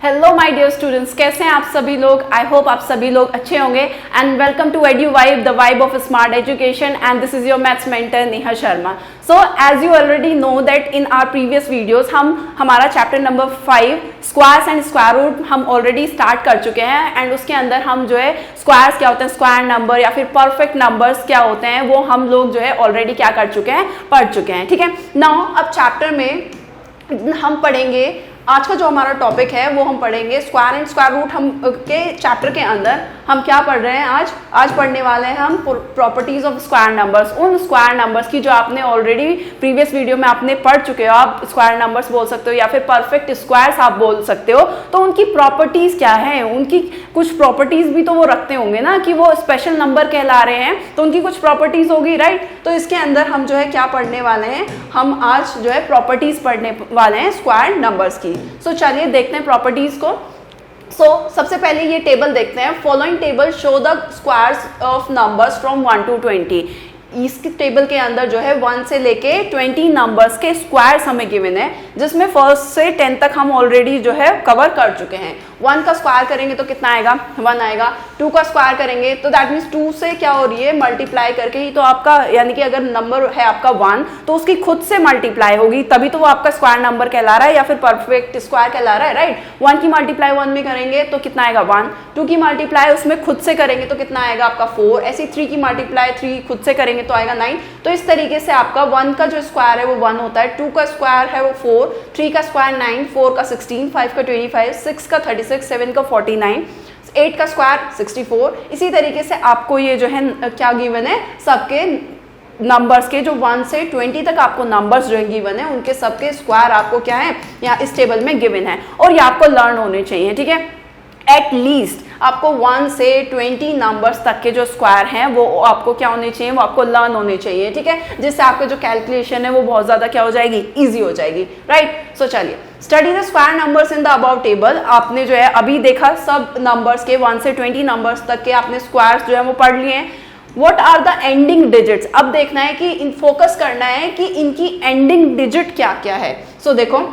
Hello my dear students, कैसे हैं आप सभी लोग। आई होप आप सभी लोग अच्छे होंगे and welcome to EduVibe, the vibe of smart education, and this is your maths mentor Neha Sharma. So as you already know that in our previous videos हमारा chapter number 5 squares and square root हम already start कर चुके हैं and उसके अंदर हम जो है स्क्वायर्स क्या होते हैं, स्क्वायर नंबर या फिर परफेक्ट नंबर्स क्या होते हैं, वो हम लोग जो है ऑलरेडी क्या कर चुके हैं, पढ़ चुके हैं। ठीक है, नाउ अब चैप्टर में हम पढ़ेंगे, आज का जो हमारा टॉपिक है वो हम पढ़ेंगे स्क्वायर एंड स्क्वायर रूट। हम के चैप्टर के अंदर हम क्या पढ़ रहे हैं, आज पढ़ने वाले हैं हम प्रॉपर्टीज ऑफ स्क्वायर नंबर्स। उन स्क्वायर नंबर्स की जो आपने ऑलरेडी प्रीवियस वीडियो में आपने पढ़ चुके हो, आप स्क्वायर नंबर्स बोल सकते हो या फिर परफेक्ट स्क्वायर्स आप बोल सकते हो। तो उनकी प्रॉपर्टीज क्या है, उनकी कुछ प्रॉपर्टीज भी तो वो रखते होंगे ना कि वो स्पेशल नंबर कहला रहे हैं, तो उनकी कुछ प्रॉपर्टीज होगी, राइट। तो इसके अंदर हम जो है क्या पढ़ने वाले हैं, हम आज जो है प्रॉपर्टीज पढ़ने वाले हैं स्क्वायर नंबर्स की। सो चलिए देखते हैं प्रॉपर्टीज को। सबसे पहले ये टेबल देखते हैं। Following table show the squares of numbers from 1 to 20। इस टेबल के अंदर जो है 1 से लेके 20 नंबर्स के स्क्वायर्स हमें गिवन है, जिसमें 1 से 10 तक हम ऑलरेडी जो है कवर कर चुके हैं। 1 का स्क्वायर करेंगे तो कितना आएगा, 1 आएगा। 2 का स्क्वायर करेंगे तो दैट मीन्स 2 से क्या हो रही है, मल्टीप्लाई करके ही तो आपका, यानी कि अगर नंबर है आपका 1 तो उसकी खुद से मल्टीप्लाई होगी, तभी तो वो आपका स्क्वायर नंबर कहला रहा है या फिर परफेक्ट स्क्वायर कहला रहा है, राइट। 1 की मल्टीप्लाई 1 में करेंगे तो कितना आएगा 1। 2 की मल्टीप्लाई उसमें खुद से करेंगे तो कितना आएगा आपका 4। ऐसे 3 की मल्टीप्लाई 3 खुद से करेंगे तो आएगा 9। तो इस तरीके से आपका 1 का जो स्क्वायर है वो 1 होता है, 2 का स्क्वायर है वो 4, 3 का स्क्वायर 9, 4 का 16, 5 का 25, 6 का 36, 7 का 49, 8 का स्क्वायर 64। इसी तरीके से आपको ये जो है क्या गिवन है, सबके नंबर्स के जो 1 से 20 तक आपको नंबर्स जो है गिवन है, उनके सबके स्क्वायर आपको क्या है यहाँ इस टेबल में गिवन है और ये आपको लर्न होने चाहिए। ठीक है, एट लीस्ट आपको 1 से 20 नंबर्स तक के जो स्क्वायर हैं वो आपको क्या होने चाहिए, वो आपको लर्न होने चाहिए। ठीक है, जिससे आपका जो कैलकुलेशन है वो बहुत ज्यादा क्या हो जाएगी, इजी हो जाएगी, राइट। सो चलिए study the square numbers in the above table. आपने जो है अभी देखा सब नंबर्स के 1 से 20 नंबर्स तक के आपने स्क्वायर्स जो है वो पढ़ लिए हैं। What are the ending digits? अब देखना है कि इन फोकस करना है कि इनकी एंडिंग डिजिट क्या क्या है। सो देखो,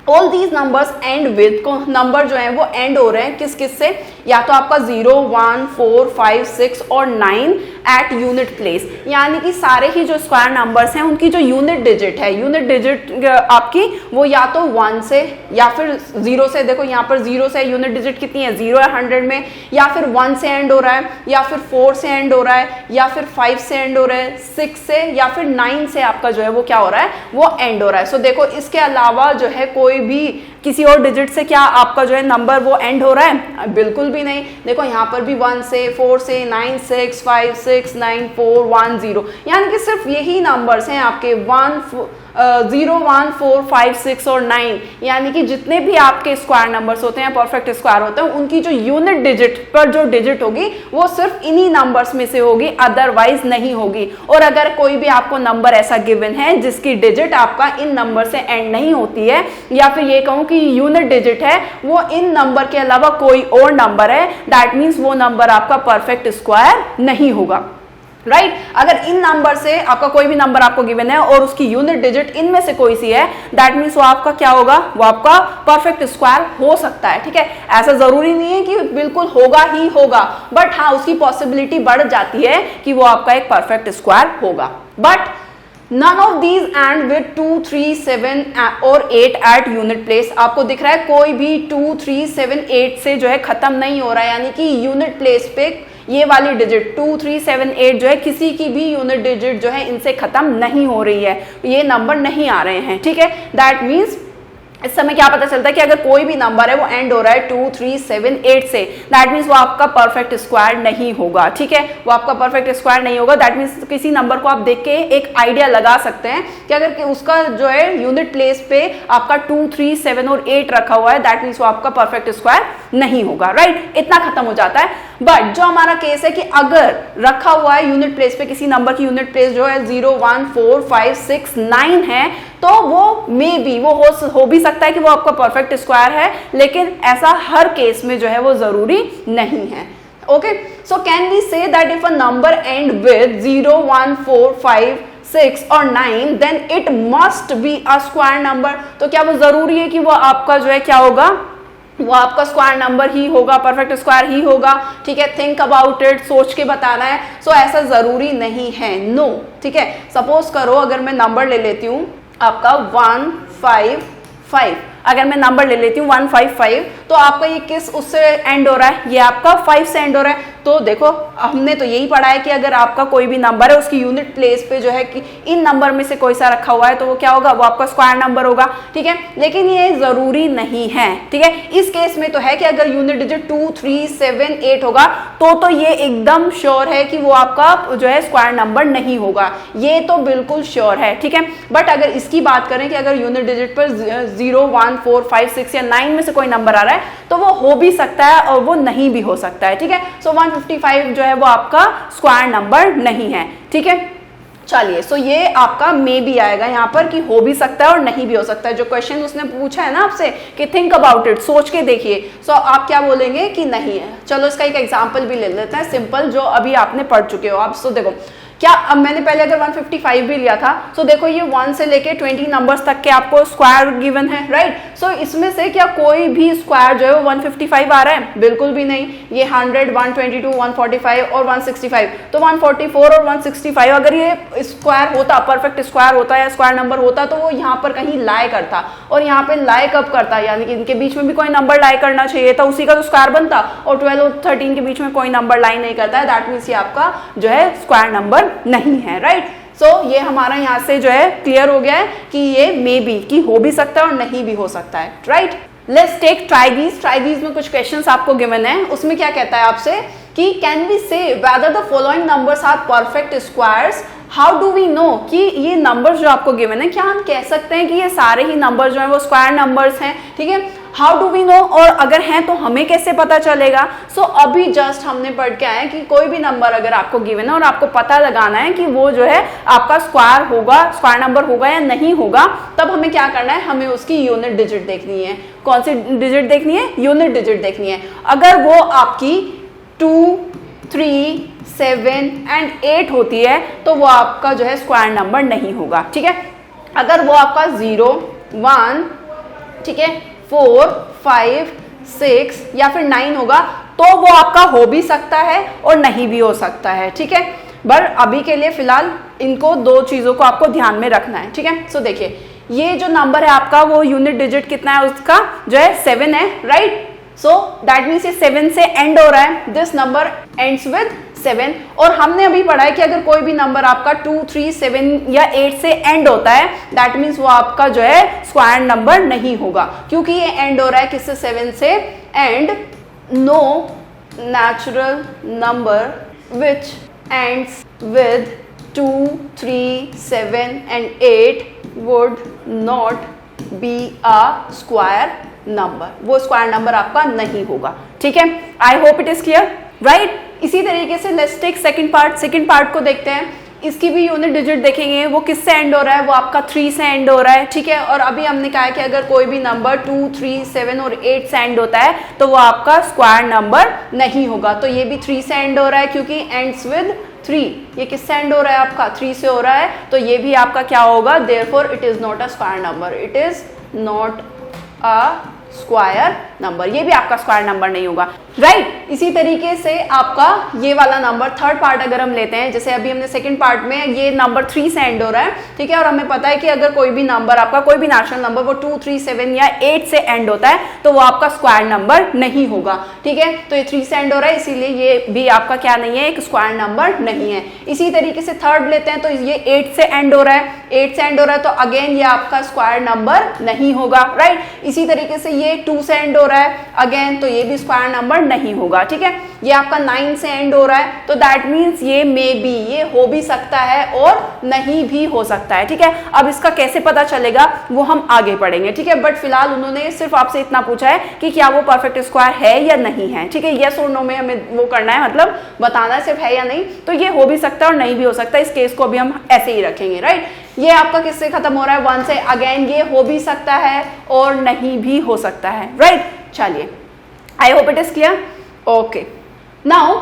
all these numbers and with, को नंबर जो है वो एंड हो रहे हैं किस किस से, या तो आपका 0, 1, 4, 5, 6 और 9 एट यूनिट प्लेस, यानी कि सारे ही जो स्क्वायर नंबर्स हैं उनकी जो यूनिट डिजिट है, यूनिट डिजिट आपकी वो या तो 1 से या फिर 0 से, देखो यहाँ पर 0 से यूनिट डिजिट कितनी है, 0 है 100 में, या फिर 1 से एंड हो रहा है, या फिर 4 से एंड हो रहा है, या फिर 5 से एंड हो रहा है, 6 से या फिर 9 से आपका जो है वो क्या हो रहा है, वो एंड हो रहा है। सो देखो इसके अलावा जो है कोई भी किसी और डिजिट से क्या आपका जो है नंबर वो एंड हो रहा है, बिल्कुल भी नहीं। देखो यहाँ पर भी 1 से, 4 से, 9, 6, 5, 6, 9, 4, 1, 0, यानी कि सिर्फ यही नंबर्स हैं आपके 0, 1, 4, 5, 6 और 9, यानी कि जितने भी आपके स्क्वायर नंबर्स होते हैं, परफेक्ट स्क्वायर होते हैं, उनकी जो यूनिट डिजिट पर जो डिजिट होगी वो सिर्फ इन्हीं नंबर्स में से होगी, अदरवाइज नहीं होगी। और अगर कोई भी आपको नंबर ऐसा गिवन है जिसकी डिजिट आपका इन नंबर से एंड नहीं होती है, या फिर ये कहूं कि यूनिट डिजिट है वो इन नंबर के अलावा कोई और नंबर है, दैट मीन्स वो नंबर आपका परफेक्ट स्क्वायर नहीं होगा, राइट। अगर इन नंबर से आपका कोई भी नंबर आपको गिवन है और उसकी यूनिट डिजिट इनमें से कोई सी है, दैट मीन्स वो आपका क्या होगा, वो आपका परफेक्ट स्क्वायर हो सकता है। ठीक है, ऐसा जरूरी नहीं है कि बिल्कुल होगा ही होगा, बट हाँ उसकी पॉसिबिलिटी बढ़ जाती है कि वो आपका एक परफेक्ट स्क्वायर होगा। But none of these end with 2, 3, 7 और 8 एट यूनिट प्लेस। आपको दिख रहा है कोई भी 2, 3, 7, 8 से जो है खत्म नहीं हो रहा है, यानी कि यूनिट प्लेस पे ये वाली डिजिट 2, 3, 7, 8 जो है किसी की भी यूनिट डिजिट जो है इनसे खत्म नहीं हो रही है, ये नंबर नहीं आ रहे हैं। ठीक है, दैट मीन्स इस समय क्या पता चलता है कि अगर कोई भी नंबर है वो एंड हो रहा है 2, 3, 7, 8 से, दैट मीन्स वो आपका परफेक्ट स्क्वायर नहीं होगा। ठीक है, वो आपका परफेक्ट स्क्वायर नहीं होगा, दैट मीन्स किसी नंबर को आप देख के एक आइडिया लगा सकते हैं कि अगर उसका जो है यूनिट प्लेस पे आपका 2, 3, 7 और 8 रखा हुआ है, दैट मीन्स वो आपका परफेक्ट स्क्वायर नहीं होगा, राइट। इतना खत्म हो जाता है। बट जो हमारा केस है कि अगर रखा हुआ है यूनिट प्लेस पे, किसी नंबर की यूनिट प्लेस जो है 0, 1, 4, 5, 6, 9 है, तो वो मे बी वो हो भी सकता है कि वो आपका परफेक्ट स्क्वायर है, लेकिन ऐसा हर केस में जो है वो जरूरी नहीं है। Okay, so can we say that if a number end with 0, 1, 4, 5, 6 और 9 then it must be a square number. तो क्या वो जरूरी है कि वो आपका जो है क्या होगा, वो आपका स्क्वायर नंबर ही होगा, परफेक्ट स्क्वायर ही होगा, ठीक है। थिंक अबाउट इट, सोच के बताना है। सो ऐसा जरूरी नहीं है, नो, ठीक है। सपोज करो अगर मैं नंबर ले लेती हूँ आपका 155, अगर मैं नंबर ले लेती हूँ 155, तो आपका ये किस उससे एंड हो रहा है, ये आपका 5 से एंड हो रहा है। तो देखो हमने तो यही पढ़ा है कि अगर आपका कोई भी नंबर है उसकी यूनिट प्लेस पे जो है कि इन नंबर में से कोई सा रखा हुआ है तो वो क्या होगा, वो आपका स्क्वायर नंबर होगा, ठीक है। लेकिन ये जरूरी नहीं है, ठीक है। इस केस में तो है कि अगर यूनिट डिजिट 2, 3, 7, 8 होगा तो ये एकदम श्योर है कि वो आपका जो है स्क्वायर नंबर नहीं होगा, ये तो बिल्कुल श्योर है, ठीक है। बट अगर इसकी बात करें कि अगर यूनिट डिजिट पर 0, 1, 4, 5, 6 या 9 में से कोई नंबर आ रहा है तो वो हो भी सकता है और वो नहीं भी हो सकता है, ठीक है। सो 155 जो है वो आपका स्क्वायर नंबर नहीं है, ठीक है। चलिए, सो ये आपका मे भी आएगा यहाँ पर कि हो भी सकता है और नहीं भी हो सकता है। जो क्वेश्चन उसने पूछा है ना आपसे कि थिंक अबाउट इट, सोच के देखिए, सो आप क्या बोलेंगे कि नहीं है। चलो इसका एक एग्जांपल भी ले लेते हैं सिंपल, जो अभी आपने पढ़ चुके हो आप। सो देखो क्या, अब मैंने पहले अगर 155 भी लिया था, सो देखो ये 1 से लेके 20 नंबर्स तक के आपको स्क्वायर गिवन है, राइट। सो इसमें से क्या कोई भी स्क्वायर जो है वो 155 आ रहा है, बिल्कुल भी नहीं। ये 100, 122, 145 और 165, तो 144 और 165 अगर ये स्क्वायर होता, परफेक्ट स्क्वायर होता या स्क्वायर नंबर होता तो वो यहाँ पर कहीं लाई करता, और यहाँ पे लाई कब करता, यानी कि इनके बीच में भी कोई नंबर लाई करना चाहिए था, उसी का तो स्क्वायर बनता। और 12 और 13 के बीच में कोई नंबर लाई नहीं करता है, दैट मीन्स ये आपका जो है स्क्वायर नंबर नहीं है, राइट। सो ये हमारा यहाँ से जो है क्लियर हो गया है कि ये मे बी, कि हो भी सकता है और नहीं भी हो सकता है, राइट। लेट्स टेक ट्राइगीज। ट्राइगीज में कुछ क्वेश्चंस आपको गिवन है, उसमें क्या कहता है आपसे कि can we say whether the following numbers are perfect squares, how do we know, कि ये नंबर्स जो आपको गिवन है क्या हम कह सकते हैं कि ये सारे ही नंबर जो हैं वो स्क्वायर नंबर्स हैं, ठीक है। हाउ डू वी नो, और अगर हैं तो हमें कैसे पता चलेगा। सो अभी जस्ट हमने पढ़ के आए कि कोई भी नंबर अगर आपको गिवन है और आपको पता लगाना है कि वो जो है आपका स्क्वायर होगा, स्क्वायर नंबर होगा या नहीं होगा, तब हमें क्या करना है, हमें उसकी यूनिट डिजिट देखनी है। कौन सी डिजिट देखनी है, यूनिट डिजिट देखनी है। अगर वो आपकी 2, 3, 7 एंड 8 होती है तो वो आपका जो है स्क्वायर नंबर नहीं होगा, ठीक है। अगर वो आपका 0, 1, ठीक है, 4, 5, 6 या फिर 9 होगा तो वो आपका हो भी सकता है और नहीं भी हो सकता है, ठीक है। पर अभी के लिए फिलहाल इनको दो चीजों को आपको ध्यान में रखना है, ठीक है। सो देखिए ये जो नंबर है आपका वो यूनिट डिजिट कितना है उसका जो है 7 है, राइट। सो दैट मीन्स ये 7 से एंड हो रहा है, दिस नंबर एंड्स विद 7। और हमने अभी पढ़ा है कि अगर कोई भी नंबर आपका 2, 3, 7 या 8 से एंड होता है दैट मीन्स वो आपका जो है स्क्वायर नंबर नहीं होगा, क्योंकि ये एंड हो रहा है किससे, 7 से। And no natural number which ends with 2, 3, 7 and 8 would not be a square number, वो स्क्वायर नंबर आपका नहीं होगा, ठीक है। I hope it is clear, right. इसी तरीके से let's take second part. Second part को देखते हैं, इसकी भी यूनिट डिजिट देखेंगे, वो किससे एंड हो रहा है, वो आपका 3 से एंड हो रहा है, ठीक है। और अभी हमने कहा है कि अगर कोई भी नंबर 2, 3, 7 और 8 से एंड होता है तो वो आपका स्क्वायर नंबर नहीं होगा। तो ये भी 3 से एंड हो रहा है क्योंकि एंड्स विद 3, ये किससे एंड हो रहा है आपका 3 से हो रहा है, तो ये भी आपका क्या होगा, therefore it is not a square number, it is not a square number, ये भी आपका स्क्वायर नंबर नहीं होगा, राइट। इसी तरीके से आपका ये वाला नंबर थर्ड पार्ट अगर हम लेते हैं, जैसे अभी हमने सेकंड पार्ट में ये नंबर 3 से एंड हो रहा है, ठीक है। और हमें पता है कि अगर कोई भी नंबर आपका, कोई भी नेचुरल नंबर वो 2, 3, 7 या 8 से एंड होता है तो वो आपका स्क्वायर नंबर नहीं होगा, ठीक है। तो ये 3 से एंड हो रहा है इसीलिए ये भी आपका क्या नहीं है, एक स्क्वायर नंबर नहीं है। इसी तरीके से थर्ड लेते हैं तो ये 8 से एंड हो रहा है, 8 से एंड हो रहा है तो अगेन ये आपका स्क्वायर नंबर नहीं होगा, राइट। इसी तरीके से ये 2 से एंड हो रहा है अगेन, तो ये भी स्क्वायर नंबर नहीं होगा, ठीक है। ये आपका 9 से एंड हो रहा है तो दैट मीन्स ये मे बी, ये हो भी सकता है और नहीं भी हो सकता है, ठीक है। अब इसका कैसे पता चलेगा वो हम आगे पढ़ेंगे, ठीक है। बट फिलहाल उन्होंने सिर्फ आपसे इतना पूछा है कि क्या वो परफेक्ट स्क्वायर है या नहीं है, ठीक है। यस और नो में हमें वो करना है, मतलब बताना है सिर्फ है या नहीं। तो ये हो भी सकता है और नहीं भी हो सकता है, इस केस को अभी हम ऐसे ही रखेंगे, राइट। ये आपका किससे खत्म हो रहा है, 1 से। अगेन ये हो भी सकता है और नहीं भी हो सकता है, राइट। चलिए, I hope it is clear, okay. Now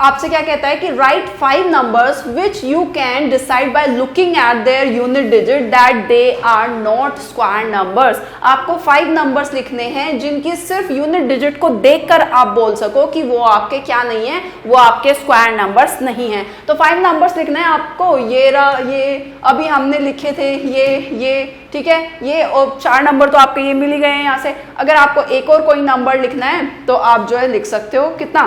आपसे क्या कहता है कि write 5 numbers which you can decide by looking at their unit digit that they are not square numbers. आपको 5 नंबर्स लिखने हैं जिनकी सिर्फ यूनिट डिजिट को देखकर आप बोल सको कि वो आपके क्या नहीं है, वो आपके स्क्वायर नंबर्स नहीं है। तो 5 नंबर्स लिखना है आपको, ये अभी हमने लिखे थे ये ठीक है, ये और 4 नंबर तो आपके ये मिल ही गए हैं यहाँ से। अगर आपको एक और कोई नंबर लिखना है तो आप जो है लिख सकते हो, कितना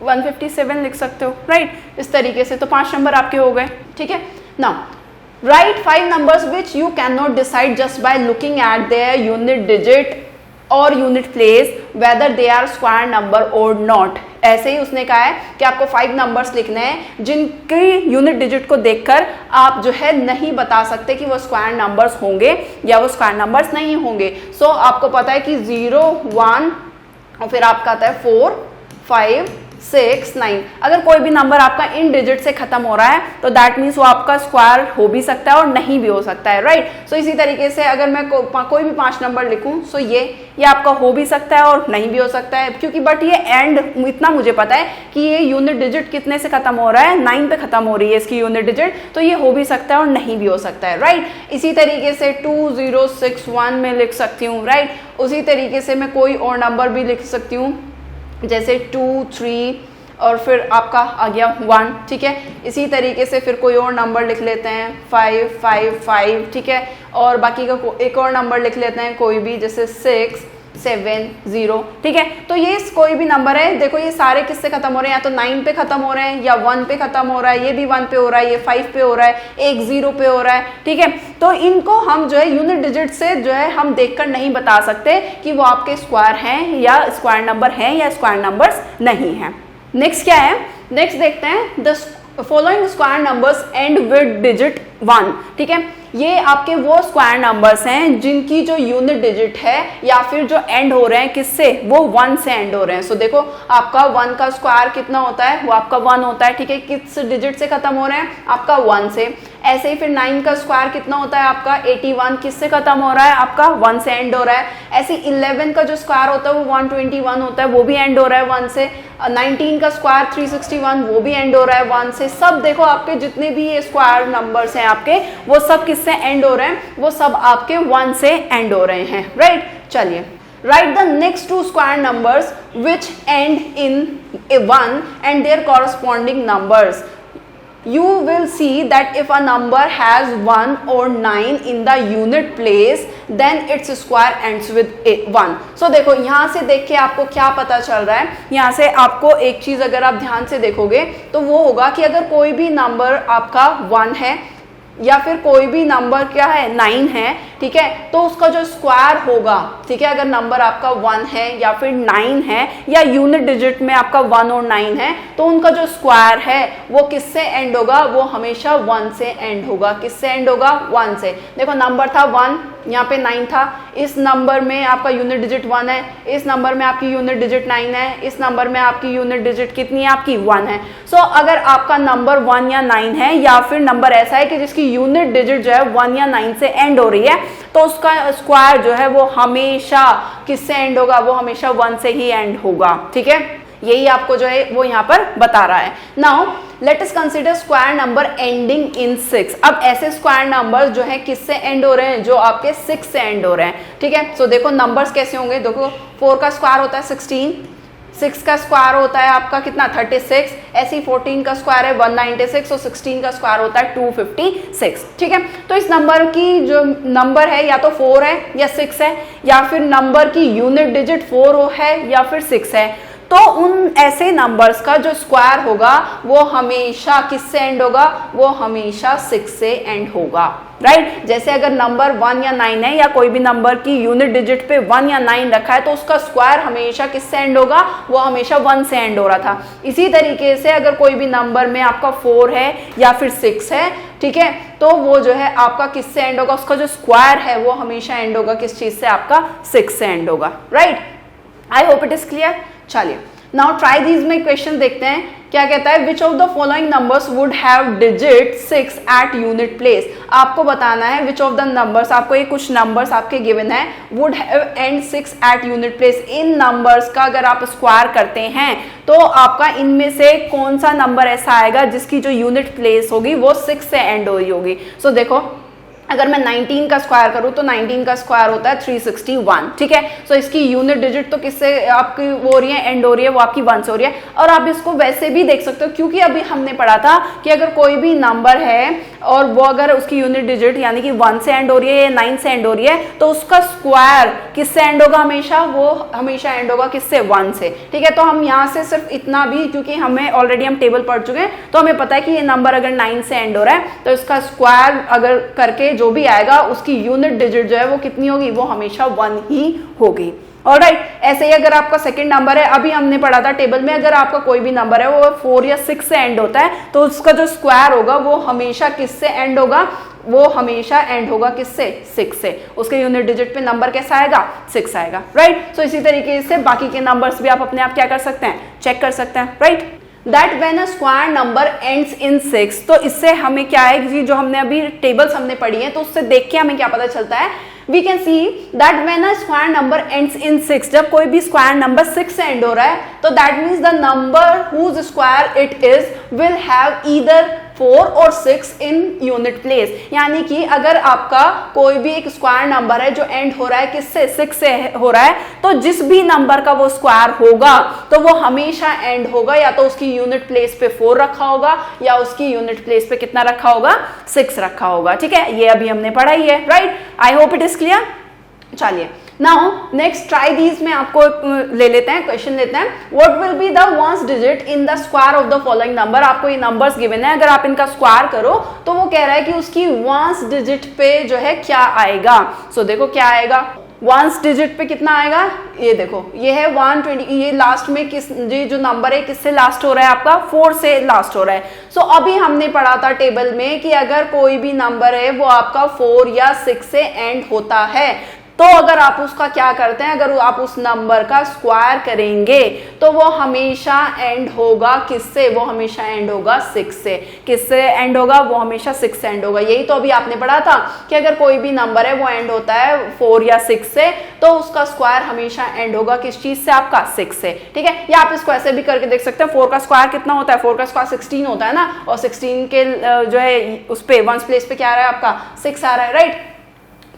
157 लिख सकते हो, राइट। इस तरीके से तो 5 नंबर आपके हो गए, ठीक है। Now right 5 numbers which you can not decide just by looking at their unit digit और unit place whether they are square number और नॉट। ऐसे ही उसने कहा है कि आपको 5 नंबर्स लिखने हैं जिनकी यूनिट डिजिट को देखकर आप जो है नहीं बता सकते कि वो स्क्वायर नंबर्स होंगे या वो स्क्वायर नंबर्स नहीं होंगे। सो आपको पता है कि 0, 1 और फिर आपका आता है 4, 5, 6, 9। अगर कोई भी नंबर आपका इन डिजिट से खत्म हो रहा है तो दैट मीन्स वो आपका स्क्वायर हो भी सकता है और नहीं भी हो सकता है, राइट। सो इसी तरीके से अगर मैं कोई भी 5 नंबर लिखूं सो ये आपका हो भी सकता है और नहीं भी हो सकता है, क्योंकि बट ये एंड इतना मुझे पता है कि ये यूनिट डिजिट कितने से खत्म हो रहा है, 9 पे खत्म हो रही है इसकी यूनिट डिजिट, तो ये हो भी सकता है और नहीं भी हो सकता है, राइट। इसी तरीके से 2, 0, 6, 1 में लिख सकती हूँ, राइट। उसी तरीके से मैं कोई और नंबर भी लिख सकती हूँ जैसे 2, 3 और फिर आपका आ गया 1, ठीक है। इसी तरीके से फिर कोई और नंबर लिख लेते हैं 5, 5, 5, ठीक है। और बाकी का एक और नंबर लिख लेते हैं कोई भी, जैसे 6, 7, 0, ठीक है। तो ये कोई भी नंबर है, देखो ये सारे किससे खत्म हो रहे हैं, या तो 9 पे खत्म हो रहे हैं या 1 पे खत्म हो रहा है, ये भी 1 पे हो रहा है, ये 5 पे हो रहा है, एक 0 पे हो रहा है, ठीक है। तो इनको हम जो है यूनिट डिजिट से जो है हम देखकर नहीं बता सकते कि वो आपके स्क्वायर हैं या स्क्वायर नंबर हैं या स्क्वायर नंबर्स नहीं हैं। नेक्स्ट क्या है, नेक्स्ट देखते हैं the following square numbers and with digit 1, ठीक है। ये आपके वो स्क्वायर नंबर्स हैं जिनकी जो यूनिट डिजिट है या फिर जो एंड हो रहे हैं किससे, वो 1 से एंड हो रहे हैं। सो देखो आपका 1 का स्क्वायर कितना होता है, वो आपका 1 होता है, ठीक है। किस डिजिट से खत्म हो रहे हैं, आपका 1 से। ऐसे ही फिर 9 का स्क्वायर कितना होता है आपका 81, किससे खत्म हो रहा है, आपका 1 से एंड हो रहा है। ऐसे 11 का जो स्क्वायर होता है वो 121 होता है, वो भी एंड हो रहा है 1 से। 19 का स्क्वायर 361, वो भी एंड हो रहा है 1 से। सब देखो आपके जितने भी ये स्क्वायर नंबर्स हैं आपके, वो सब किससे एंड हो रहे हैं, वो सब आपके 1 से एंड हो रहे हैं, राइट। चलिए write the next 2 square numbers which end in a 1 and their corresponding numbers. You will see that if a number has 1 or 9 in the unit place then its square ends with 1. So देखो यहाँ से देख के आपको क्या पता चल रहा है, यहाँ से आपको एक चीज अगर आप ध्यान से देखोगे तो वो होगा कि अगर कोई भी नंबर आपका 1 है या फिर कोई भी नंबर क्या है 9 है, ठीक है, तो उसका जो स्क्वायर होगा, ठीक है, अगर नंबर आपका 1 है या फिर 9 है या यूनिट डिजिट में आपका 1 और 9 है, तो उनका जो स्क्वायर है वो किससे एंड होगा, वो हमेशा 1 से एंड होगा। किससे एंड होगा, 1 से। देखो नंबर था 1, यहाँ पे 9 था, इस नंबर में आपका यूनिट डिजिट 1 है, इस नंबर में आपकी यूनिट डिजिट 9 है, इस नंबर में आपकी यूनिट डिजिट कितनी है, आपकी 1 है। सो अगर आपका नंबर 1 या 9 है या फिर नंबर ऐसा है कि जिसकी यूनिट डिजिट जो है 1 या 9 से एंड हो रही है, तो उसका स्क्वायर जो है वो हमेशा किससे एंड होगा, वो हमेशा 1 से ही एंड होगा, ठीक है। यही आपको जो है वो यहाँ पर बता रहा है। Now let us consider square number ending in 6। अब ऐसे स्क्वायर नंबर जो है किससे एंड हो रहे हैं, जो आपके 6 से एंड हो रहे हैं, ठीक है। सो देखो नंबर्स कैसे होंगे, देखो 4 का स्क्वायर होता है 16, 6 का स्क्वायर होता है आपका कितना 36, ऐसे ही 14 का स्क्वायर है 196 और 16 का स्क्वायर होता है 256, ठीक है। तो इस नंबर की जो नंबर है या तो 4 है या 6 है, या फिर नंबर की यूनिट डिजिट 4 है या फिर 6 है, तो उन ऐसे नंबर्स का जो स्क्वायर होगा वो हमेशा किससे एंड होगा, वो हमेशा 6 से एंड होगा, राइट। जैसे अगर नंबर 1 या 9 है या कोई भी नंबर की यूनिट डिजिट पे 1 या 9 रखा है, तो उसका स्क्वायर हमेशा किससे एंड होगा, वो हमेशा 1 से एंड हो रहा था। इसी तरीके से अगर कोई भी नंबर में आपका 4 है या फिर 6 है, ठीक है, तो वो जो है आपका किससे एंड होगा, उसका जो स्क्वायर है वो हमेशा एंड होगा किस चीज से, आपका 6 से एंड होगा, right. I hope it is clear. चलिए नाउ ट्राई दीज में क्वेश्चन देखते हैं क्या कहता है, which of the following numbers would have digit 6 at unit place. आपको बताना है विच ऑफ द नंबर्स, आपको ये कुछ नंबर्स आपके गिवन है, would have end 6 at unit place. इन नंबर्स का अगर आप स्क्वायर करते हैं तो आपका इनमें से कौन सा नंबर ऐसा आएगा जिसकी जो यूनिट प्लेस होगी वो 6 से एंड हो रही होगी। सो देखो अगर मैं 19 का स्क्वायर करूं तो 19 का स्क्वायर होता है 361, ठीक है। सो इसकी यूनिट डिजिट तो किससे आपकी वो हो रही है, एंड हो रही है, वो आपकी 1 से हो रही है। और आप इसको वैसे भी देख सकते हो क्योंकि अभी हमने पढ़ा था कि अगर कोई भी नंबर है और वो अगर उसकी यूनिट डिजिट यानी कि 1 से एंड हो रही है या 9 से एंड हो रही है तो उसका स्क्वायर किससे एंड होगा, हमेशा वो हमेशा एंड होगा किससे, 1 से, ठीक है। तो हम यहाँ से सिर्फ इतना भी, क्योंकि हमें ऑलरेडी हम टेबल पढ़ चुके हैं तो हमें पता है कि ये नंबर अगर 9 से एंड हो रहा है तो इसका स्क्वायर अगर करके जो भी आएगा उसकी यूनिट डिजिट जो है वो कितनी होगी, वो हमेशा 1 ही होगी। ऑलराइट, ऐसे ही अगर आपका सेकंड नंबर है, अभी हमने पढ़ा था टेबल में, अगर आपका कोई भी नंबर है वो 4 या 6 से एंड होता है तो उसका जो स्क्वायर होगा वो हमेशा किससे एंड होगा, वो हमेशा एंड होगा किससे, 6 से। उसके यूनिट डिजिट पे नंबर कैसा आएगा, 6 आएगा, राइट। सो इसी तरीके से बाकी के नंबर्स भी आप अपने आप क्या कर सकते हैं, चेक कर सकते हैं, right. That when a square number ends in 6, तो इससे हमें क्या है कि जो हमने अभी टेबल्स हमने पढ़ी है तो उससे देख के हमें क्या पता चलता है, we can see that when a square number ends in 6, जब कोई भी स्क्वायर नंबर 6 से एंड हो रहा है तो that means the number whose square it is will have either 4 और 6 इन यूनिट प्लेस। यानी कि अगर आपका कोई भी एक स्क्वायर नंबर है जो एंड हो रहा है किससे, 6 से हो रहा है, तो जिस भी नंबर का वो स्क्वायर होगा तो वो हमेशा एंड होगा या तो उसकी यूनिट प्लेस पे 4 रखा होगा या उसकी यूनिट प्लेस पे कितना रखा होगा, 6 रखा होगा, ठीक है। ये अभी हमने पढ़ा ही है, right. I hope it is clear. चलिए नाउ नेक्स्ट ट्राई दीज में आपको ले लेते हैं, क्वेश्चन लेते हैं। What will be the ones digit in the square of the following number. आपको ये नंबर्स गिवन है, अगर आप इनका स्क्वायर करो तो वो कह रहा है कि उसकी वंस डिजिट पे जो है क्या आएगा। सो देखो क्या आएगा, वंस डिजिट पे कितना आएगा, ये देखो ये है 120, ये लास्ट में किस, ये जो नंबर है किससे लास्ट हो रहा है, आपका 4 से लास्ट हो रहा है। सो अभी हमने पढ़ा था टेबल में कि अगर कोई भी नंबर है वो आपका 4 या 6 से एंड होता है तो अगर आप उसका क्या करते हैं, अगर आप उस नंबर का स्क्वायर करेंगे तो वो हमेशा एंड होगा किससे, वो हमेशा एंड होगा 6 से। किससे एंड होगा, वो हमेशा 6 से एंड होगा। यही तो अभी आपने पढ़ा था कि अगर कोई भी नंबर है वो एंड होता है 4 या 6 से तो उसका स्क्वायर हमेशा एंड होगा किस चीज से, आपका 6 से, ठीक है। या आप इसको ऐसे भी करके देख सकते हैं, 4 का स्क्वायर कितना होता है, 4 का स्क्वायर 16 होता है ना, और 16 के जो है उस पे वंस प्लेस पे क्या आ रहा है, आपका 6 आ रहा है, राइट।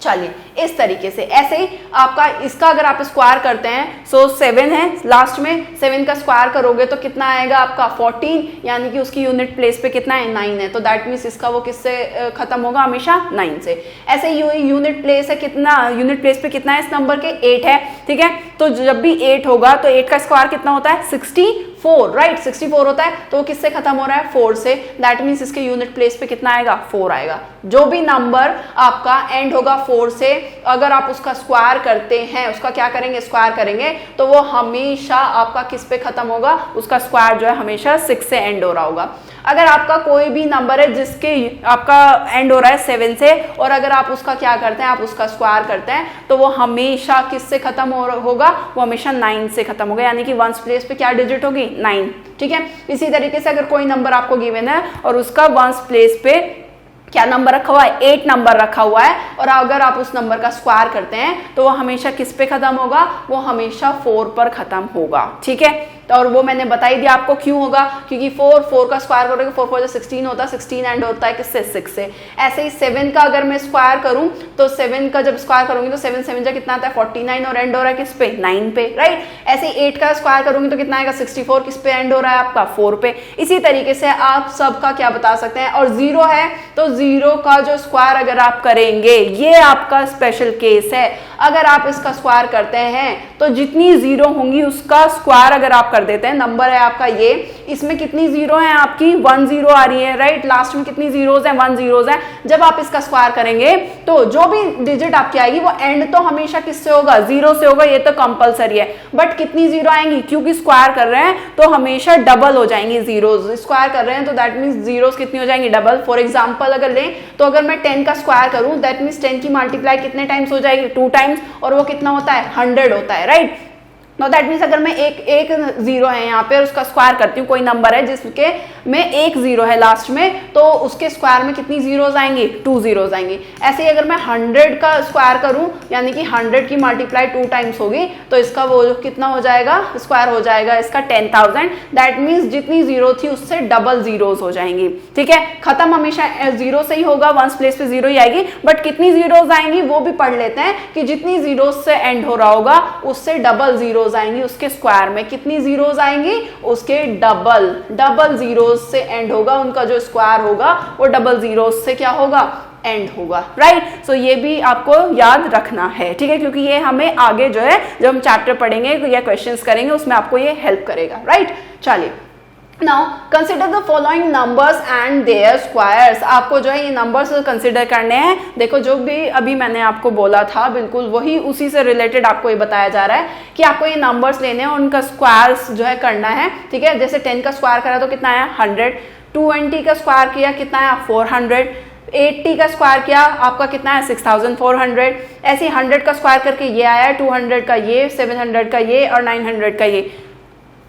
चलिए इस तरीके से ऐसे ही आपका इसका अगर आप स्क्वायर करते हैं, सो 7 है लास्ट में, 7 का स्क्वायर करोगे तो कितना आएगा आपका 14, यानी कि उसकी यूनिट प्लेस पे कितना है, 9 है, तो दैट मीन्स इसका वो किससे खत्म होगा, हमेशा 9 से। ऐसे यूनिट प्लेस है कितना, यूनिट प्लेस पे कितना है इस नंबर के, 8 है, ठीक है। तो जब भी 8 होगा तो 8 का स्क्वायर कितना होता है, 64, राइट, 64 होता है, तो वो किससे खत्म हो रहा है, 4 से। दैट मीन्स इसके यूनिट प्लेस पे कितना आएगा, 4 आएगा। जो भी नंबर आपका एंड होगा 4 से, अगर आप उसका स्क्वायर करते हैं, उसका क्या करेंगे, स्क्वायर करेंगे, तो वो हमेशा आपका किस पे खत्म होगा, उसका स्क्वायर जो है हमेशा 6 से एंड हो रहा होगा। अगर आपका कोई भी नंबर है जिसके आपका एंड हो रहा है 7 से, और अगर आप उसका क्या करते हैं, आप उसका स्क्वायर करते हैं, तो वो हमेशा किससे खत्म होगा, वो हमेशा 9 से खत्म होगा, यानी कि वंस प्लेस पे क्या डिजिट होगी, 9, ठीक है। इसी तरीके से अगर कोई नंबर आपको गिवन है और उसका वंस प्लेस पे क्या नंबर रखा हुआ है, 8 नंबर रखा हुआ है, और अगर आप उस नंबर का स्क्वायर करते हैं तो वो हमेशा किस पे खत्म होगा, वो हमेशा 4 पर खत्म होगा, ठीक है। और वो मैंने बता ही दिया आपको क्यों होगा, क्योंकि 4 का स्क्वायर करोगे, 4 4 16 होता है, 16 एंड होता है किससे, 6 से। ऐसे ही 7 का अगर मैं स्क्वायर करूं तो 7 का जब स्क्वायर करूंगी तो 7 7 जा कितना आता है, 49, और एंड हो रहा है किस पे, 9 पे, राइट। ऐसे ही 8 का स्क्वायर करूंगी तो कितना आएगा, 64, किस पे एंड हो रहा है आपका, 4 पे। इसी तरीके से आप सबका क्या बता सकते हैं। और 0 है तो 0 का जो स्क्वायर अगर आप करेंगे, ये आपका स्पेशल केस है, अगर आप इसका स्क्वायर करते हैं तो जितनी 0 होंगी उसका स्क्वायर अगर आप कर देते हैं, नंबर है आपका ये, इसमें कितनी 0 है आपकी, 1 0 आ रही है, राइट। लास्ट में कितनी जीरोस हैं, 1 zeros हैं। जब आप इसका स्क्वायर करेंगे तो जो भी डिजिट आपकी आएगी वो एंड तो हमेशा किससे होगा, 0 से होगा, ये तो कंपलसरी है। बट कितनी 0 आएंगी, क्योंकि स्क्वायर कर रहे हैं तो हमेशा डबल हो जाएंगी जीरोस। स्क्वायर कर रहे हैं तो दैट मीन्स जीरोस कितनी हो जाएंगी, डबल। फॉर एग्जाम्पल अगर लें तो अगर मैं 10 का स्क्वायर करूं, दैट मीन्स 10 की मल्टीप्लाई कितने टाइम्स हो जाएगी, 2 टाइम्स, और वो कितना होता है, 100 होता है, राइट। नो दैट मीन्स अगर मैं एक जीरो है यहाँ पे और उसका स्क्वायर करती हूँ, कोई नंबर है जिसके में एक जीरो है लास्ट में, तो उसके स्क्वायर में कितनी जीरोज आएंगी? 2 जीरोज आएंगी। ऐसे ही अगर मैं 100 का स्क्वायर करूँ, यानी कि 100 की मल्टीप्लाई 2 टाइम्स होगी, तो इसका वो कितना हो जाएगा? स्क्वायर हो जाएगा इसका 10,000। दैट मीन्स जितनी जीरो थी उससे डबल जीरोज हो जाएंगी। ठीक है, खत्म हमेशा जीरो से ही होगा, वंस प्लेस पे जीरो ही आएगी, बट कितनी जीरोज आएंगी वो भी पढ़ लेते हैं कि जितनी जीरोज से एंड हो रहा होगा उससे डबल जीरो आएंगी, उसके स्क्वायर में कितनी जीरोज आएंगी? उसके डबल जीरोज से एंड होगा, उनका जो स्क्वायर होगा वो डबल जीरोज से क्या होगा? एंड होगा। राइट, सो ये भी आपको याद रखना है। ठीक है, क्योंकि ये हमें आगे जो है जब हम चैप्टर पढ़ेंगे या क्वेश्चंस करेंगे उसमें आपको ये हेल्प करेगा। राइट, चलिए now consider the following numbers and their squares. आपको जो है ये नंबर्स कंसिडर करने हैं। देखो जो भी अभी मैंने आपको बोला था बिल्कुल वही उसी से रिलेटेड आपको ये बताया जा रहा है कि आपको ये नंबर्स लेने हैं, उनका स्क्वायर्स जो है करना है। ठीक है, जैसे 10 का स्क्वायर करा तो कितना आया? 100। 20 का स्क्वायर किया कितना आया? 400। 80 का स्क्वायर किया आपका कितना है? 6400। ऐसे 100 का स्क्वायर करके ये आया, 200 का ये, 700 का ये और 900 का ये।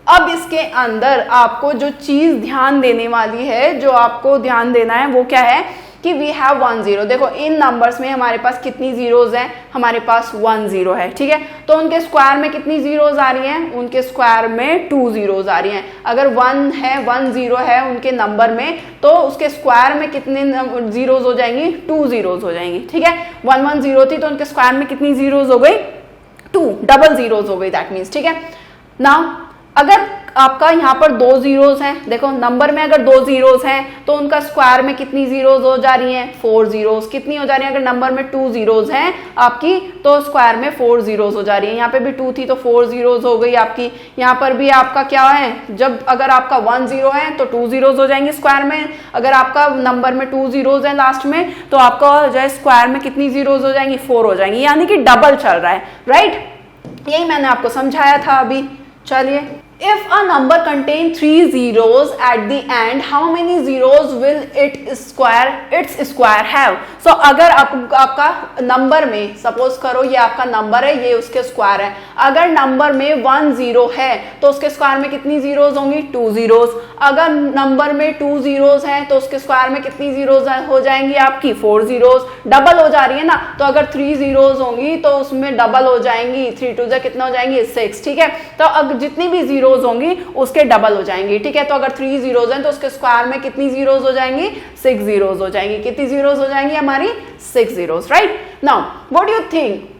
अब इसके अंदर आपको जो चीज ध्यान देने वाली है, जो आपको ध्यान देना है वो क्या है कि वी हैव 1 0। देखो इन नंबर्स में हमारे पास कितनी जीरोज हैं? हमारे पास 1 0 है। ठीक है, तो उनके स्क्वायर में कितनी जीरोज आ रही हैं? उनके स्क्वायर में 2 जीरोज आ रही हैं। अगर 1 है, 1 0 है उनके नंबर में, तो उसके स्क्वायर में कितने जीरोज हो जाएंगी? 2 जीरोज हो जाएंगी। ठीक है, 1 1 0 थी तो उनके स्क्वायर में कितनी जीरोज हो गई? 2, डबल जीरोज हो गई। दैट मीन्स ठीक है। नाउ अगर आपका यहाँ पर 2 जीरोज हैं, देखो नंबर में अगर 2 जीरोज हैं तो उनका स्क्वायर में कितनी जीरोज हो जा रही हैं? 4 जीरोज। कितनी हो जा रही है? अगर नंबर में 2 जीरोज हैं आपकी तो स्क्वायर में 4 जीरोज हो जा रही है। यहाँ पे भी 2 थी तो 4 जीरोज हो गई आपकी। यहाँ पर भी आपका क्या है? जब अगर आपका 1 0 है तो 2 जीरोज हो जाएंगे स्क्वायर में। अगर आपका नंबर में 2 जीरोज है लास्ट में तो आपका जो है स्क्वायर में कितनी जीरोज हो जाएंगी? 4 हो जाएंगी, यानी कि डबल चल रहा है। राइट, यही मैंने आपको समझाया था अभी। चलिए, if a number contain 3 zeros at the end, how many zeros will its square have? So अगर आपका नंबर में सपोज करो ये आपका नंबर है, ये उसके स्क्वायर है। अगर नंबर में 1 0 है तो उसके स्क्वायर में कितनी जीरोज होंगी? 2 जीरोज। अगर नंबर में 2 जीरोज हैं तो उसके स्क्वायर में कितनी जीरोज हो जाएंगी आपकी? 4 जीरोज। डबल हो जा रही है ना, तो अगर 3 जीरोज होंगी तो उसमें डबल हो जाएंगी। 3 2 जा कितना हो जाएंगी? 6। ठीक है, तो अगर जितनी भी जीरोज होंगी उसके डबल हो जाएंगी। ठीक है, तो अगर 3 जीरोज हैं तो उसके स्क्वायर में कितनी जीरोज हो जाएंगी? 6 जीरोज हो जाएंगी। कितनी जीरोज हो जाएंगी हमारी? 6 zeros. Right, now what do you think,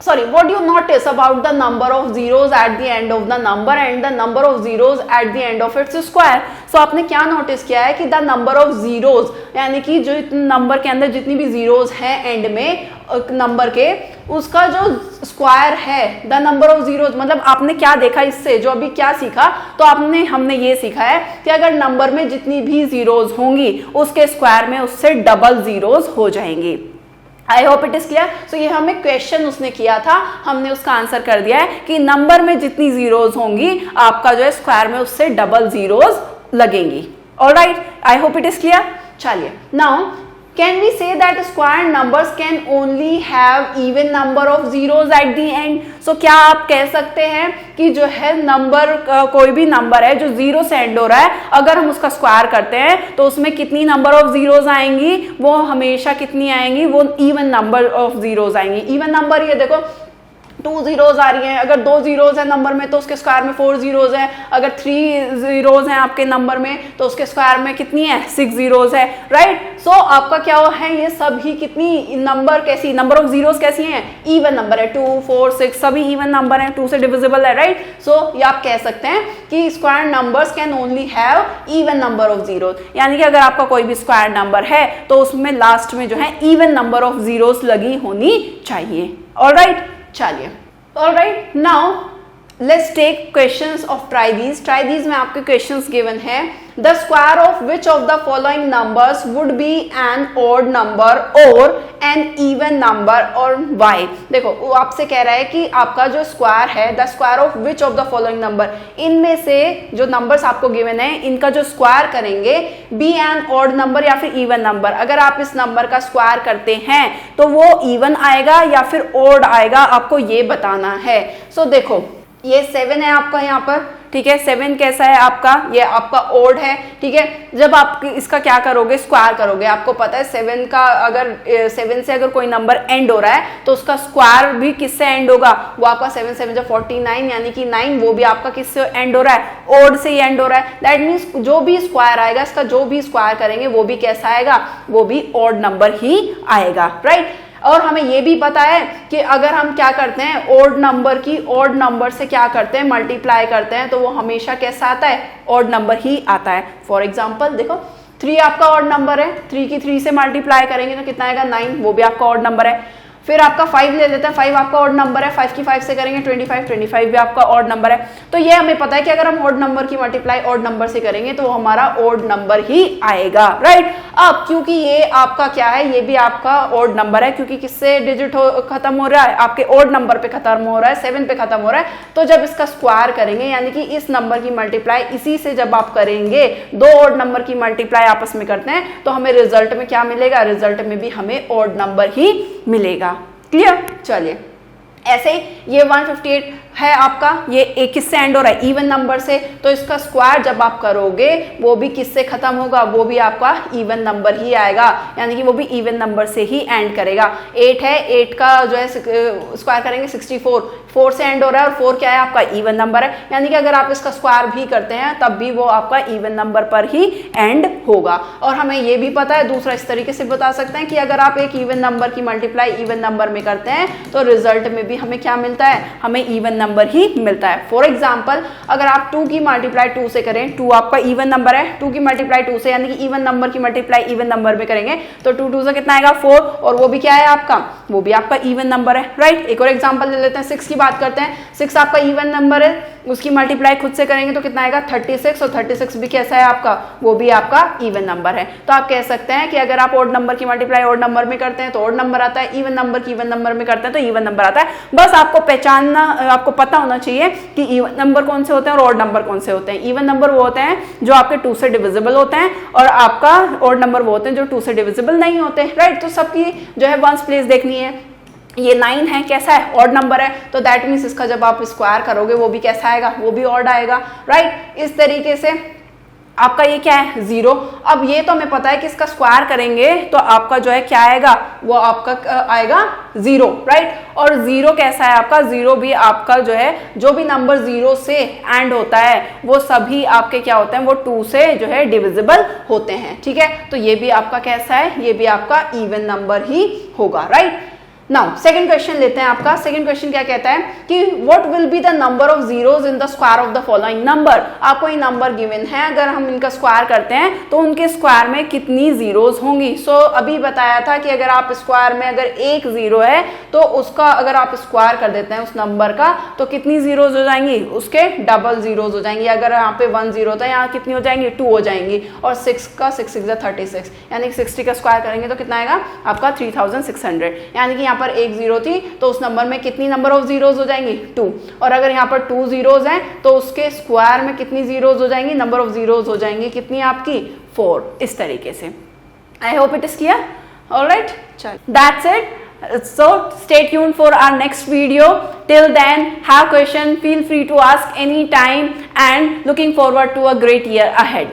what do you notice about the number of zeros at the end of the number and the number of zeros at the end of its square? So आपने क्या notice किया है कि the number of zeros, यानी कि जो number के अंदर जितनी भी जीरोज हैं एंड में नंबर के, उसका जो स्क्वायर है द नंबर ऑफ जीरोज, मतलब आपने क्या देखा इससे, जो अभी क्या सीखा, तो हमने ये सीखा है कि अगर नंबर में जितनी भी जीरोज होंगी उसके स्क्वायर में उससे डबल जीरोज हो जाएंगी। I hope it is clear. So ये हमें क्वेश्चन उसने किया था, हमने उसका आंसर कर दिया है कि नंबर में जितनी जीरोज होंगी आपका जो है स्क्वायर में उससे डबल जीरोज लगेंगी। Alright, I hope it is clear. चलिए, now can we say that square numbers can only have even number of zeros at the end? So क्या आप कह सकते हैं कि जो है नंबर कोई भी नंबर है जो जीरो से एंड हो रहा है, अगर हम उसका स्क्वायर करते हैं तो उसमें कितनी नंबर ऑफ जीरोज आएंगी? वो हमेशा कितनी आएंगी? वो इवन नंबर ऑफ जीरोज आएंगी। इवन नंबर ये देखो 2 जीरोज आ रही हैं, अगर 2 जीरोज है नंबर में तो उसके स्क्वायर में 4 जीरोज है। अगर 3 जीरोज हैं आपके नंबर में तो उसके स्क्वायर में कितनी है? 6 जीरोज है। राइट, सो आपका क्या हुआ है, ये सभी कितनी नंबर कैसी, नंबर ऑफ जीरोज कैसी हैं? इवन नंबर है। 2 4 6 सभी इवन नंबर हैं, 2 से डिविजिबल है। राइट, सो ये आप कह सकते हैं कि square numbers can only have even number of zeros, यानी कि अगर आपका कोई भी स्क्वायर नंबर है तो उसमें लास्ट में जो है इवन नंबर ऑफ जीरोज लगी होनी चाहिए। ऑलराइट, चलिए, alright, now let's take questions of try these में आपके क्वेश्चंस गिवन है। The square of which of the following numbers would be an odd number और एन इवन नंबर और why? देखो वो आपसे कह रहा है कि आपका जो स्क्वायर है, the square of which of the following number, इनमें से जो नंबर्स आपको गिवन है इनका जो स्क्वायर करेंगे बी एन ऑड नंबर या फिर इवन नंबर। अगर आप इस नंबर का स्क्वायर करते हैं तो वो इवन आएगा या फिर ऑड आएगा, आपको ये बताना है। सो देखो ये 7 है आपका यहाँ पर, ठीक है। 7 कैसा है आपका, ये आपका ओड है, ठीक है। जब आप इसका क्या करोगे, स्क्वायर करोगे, आपको पता है 7 का अगर 7 से अगर कोई नंबर एंड हो रहा है तो उसका स्क्वायर भी किससे एंड होगा, वो आपका 7 7 जो 49 यानी कि 9, वो भी आपका किससे एंड हो रहा है, ओड से ही एंड हो रहा है। दैट मीन्स जो भी स्क्वायर आएगा, इसका जो भी स्क्वायर करेंगे वो भी कैसा आएगा, वो भी ओड नंबर ही आएगा, राइट। और हमें ये भी पता है कि अगर हम क्या करते हैं, ओड नंबर की ओड नंबर से क्या करते हैं, मल्टीप्लाई करते हैं, तो वो हमेशा कैसा आता है, ओड नंबर ही आता है। फॉर एग्जांपल देखो 3 आपका ओड नंबर है, 3 की 3 से मल्टीप्लाई करेंगे तो कितना आएगा 9, वो भी आपका ओड नंबर है। फिर आपका 5 ले लेते हैं, 5 आपका ऑड नंबर है, 5 की 5 से करेंगे 25, 25 भी आपका ऑड नंबर है। तो ये हमें पता है कि अगर हम ऑड नंबर की मल्टीप्लाई ऑड नंबर से करेंगे तो वो हमारा ऑड नंबर ही आएगा, राइट। अब क्योंकि ये आपका क्या है, ये भी आपका ऑड नंबर है, क्योंकि किससे डिजिट खत्म हो रहा है, आपके ऑड नंबर पे खत्म हो रहा है, 7 पे खत्म हो रहा है। तो जब इसका स्क्वायर करेंगे, यानी कि इस नंबर की मल्टीप्लाई इसी से जब आप करेंगे, 2 ऑड नंबर की मल्टीप्लाई आपस में करते हैं, तो हमें रिजल्ट में क्या मिलेगा, रिजल्ट में भी हमें ऑड नंबर ही मिलेगा। क्लियर। चलिए ऐसे ही ये 158 है आपका, ये एक किससे एंड हो रहा है, इवन नंबर से, तो इसका स्क्वायर जब आप करोगे वो भी किससे खत्म होगा, वो भी आपका इवन नंबर ही आएगा, यानी कि वो भी इवन नंबर से ही एंड करेगा। 8 है, 8 का जो है स्क्वायर करेंगे 64, 4 से एंड हो रहा है, और 4 क्या है आपका इवन नंबर है, यानी कि अगर आप इसका स्क्वायर भी करते हैं तब भी वो आपका इवन नंबर पर ही एंड होगा। और हमें ये भी पता है, दूसरा इस तरीके से बता सकते हैं कि अगर आप एक इवन नंबर की मल्टीप्लाई इवन नंबर में करते हैं तो रिजल्ट में भी हमें क्या मिलता है, हमें इवन नंबर ही मिलता है। फॉर एग्जांपल अगर आप 2 की मल्टीप्लाई 2 से करें, 2 आपका इवन नंबर है, 2 की मल्टीप्लाई 2 से, यानी कि इवन नंबर की मल्टीप्लाई इवन नंबर में करेंगे तो 2 2 से कितना आएगा 4, और वो भी क्या है आपका, वो भी आपका इवन नंबर है, राइट। एक और एग्जांपल ले लेते हैं, 6 की बात करते हैं। 6 आपका इवन नंबर है, उसकी मल्टीप्लाई खुद से करेंगे तो कितना आएगा 36, और 36 भी कैसा है आपका, वो भी आपका इवन नंबर है। तो आप कह सकते हैं कि अगर आप ऑड नंबर की मल्टीप्लाई ऑड नंबर में करते हैं तो ऑड नंबर आता है, इवन नंबर की इवन नंबर में करते हैं तो इवन नंबर आता है। बस आपको पहचानना, आपको पता होना चाहिए कि इवन नंबर कौन से होते हैं और ऑड नंबर कौन से होते हैं। इवन नंबर वो होते हैं जो आपके 2 से डिविजिबल होते हैं, और आपका ऑड नंबर वो होते हैं जो 2 से डिविजिबल नहीं होते, राइट। तो सबकी जो है वंस प्लेस देखनी है। ये 9 है, कैसा है, ऑड नंबर है, तो दैट मीन्स इसका जब आप स्क्वायर करोगे वो भी कैसा आएगा, वो भी ऑड आएगा, राइट। इस तरीके से आपका ये क्या है 0। अब ये तो हमें पता है कि इसका स्क्वायर करेंगे तो आपका जो है क्या आएगा, वो आपका आएगा 0, राइट। और 0 कैसा है आपका, 0 भी आपका जो है, जो भी नंबर 0 से एंड होता है वो सभी आपके क्या होते हैं, वो 2 से जो है डिविजिबल होते हैं, ठीक है। तो ये भी आपका कैसा है, ये भी आपका इवन नंबर ही होगा, राइट। नाउ सेकंड क्वेश्चन लेते हैं आपका। सेकंड क्वेश्चन क्या कहता है कि what will be the number of zeros in the square of the following number. आपको ये नंबर गिवन है, अगर हम इनका स्क्वायर करते हैं तो उनके स्क्वायर में कितनी जीरोस होंगी। अभी बताया था कि अगर आप स्क्वायर में अगर एक जीरो है तो उसका अगर आप स्क्वायर कर देते हैं उस नंबर का तो कितनी जीरोस हो जाएंगी, उसके डबल जीरोस हो जाएंगी। अगर यहाँ पे 1 जीरो था, यहाँ कितनी हो जाएंगी 2 हो जाएंगी, और 6 का 6 6 36, यानी 60 का स्क्वायर करेंगे तो कितना आएगा आपका 3600, यानी कि पर एक जीरो थी तो उस नंबर में कितनी नंबर ऑफ जीरोस हो जाएंगी 2, और अगर यहाँ पर 2 जीरोस हैं तो उसके स्क्वायर में कितनी जीरोस हो जाएंगी, नंबर ऑफ जीरोस हो जाएंगी कितनी आपकी 4। इस तरीके से I hope it is clear. Alright, चलो that's it. So stay tuned for our next video. Till then, have question, feel free to ask anytime, and looking forward to a great year ahead.